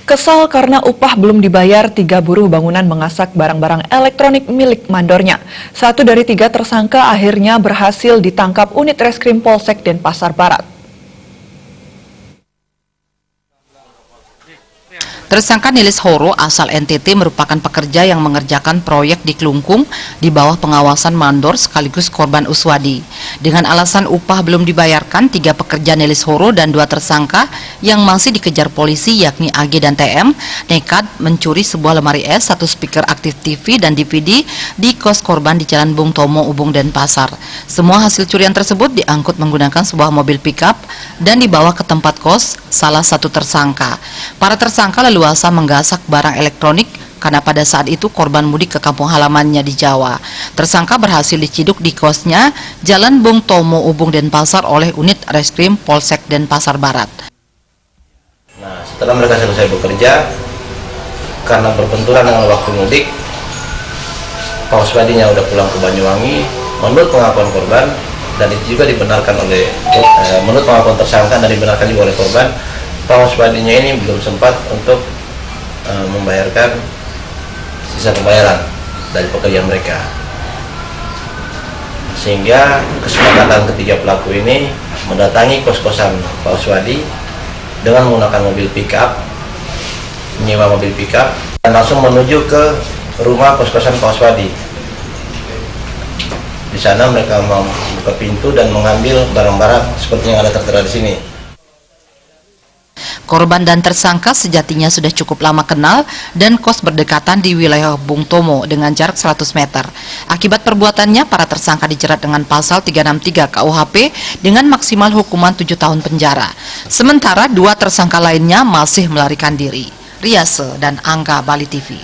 Kesal karena upah belum dibayar, 3 buruh bangunan mengasak barang-barang elektronik milik mandornya. 1 dari 3 tersangka akhirnya berhasil ditangkap unit reskrim Polsek Denpasar Barat. Tersangka Nilis Horo asal NTT merupakan pekerja yang mengerjakan proyek di Klungkung di bawah pengawasan mandor sekaligus korban Uswadi. Dengan alasan upah belum dibayarkan, 3 pekerja Nilis Horo dan 2 tersangka yang masih dikejar polisi yakni AG dan TM nekat mencuri sebuah lemari es, 1 speaker aktif TV dan DVD di kos korban di Jalan Bung Tomo, Ubung, Denpasar. Semua hasil curian tersebut diangkut menggunakan sebuah mobil pickup dan dibawa ke tempat kos salah satu tersangka. Para tersangka leluasa menggasak barang elektronik karena pada saat itu korban mudik ke kampung halamannya di Jawa. Tersangka berhasil diciduk di kosnya Jalan Bung Tomo, Ubung, Denpasar oleh unit reskrim Polsek Denpasar Barat. Nah, setelah mereka selesai bekerja, karena berbenturan dengan waktu mudik, Pak Uswadinya udah pulang ke Banyuwangi. Menurut pengakuan korban dan itu juga dibenarkan oleh menurut pengakuan tersangka dan dibenarkan juga oleh korban, Pak Uswadinya ini belum sempat untuk membayarkan sisa pembayaran dari pekerjaan mereka, sehingga kesepakatan ketiga pelaku ini mendatangi kos-kosan Pak Uswadi dengan menggunakan mobil pickup, menyewa mobil pickup dan langsung menuju ke rumah kos-kosan Pak Uswadi. Di sana mereka membuka pintu dan mengambil barang-barang seperti yang ada tertera di sini. Korban dan tersangka sejatinya sudah cukup lama kenal dan kos berdekatan di wilayah Bung Tomo dengan jarak 100 meter. Akibat perbuatannya, para tersangka dijerat dengan pasal 363 KUHP dengan maksimal hukuman 7 tahun penjara. Sementara 2 tersangka lainnya masih melarikan diri. Riase dan Angga, Bali TV.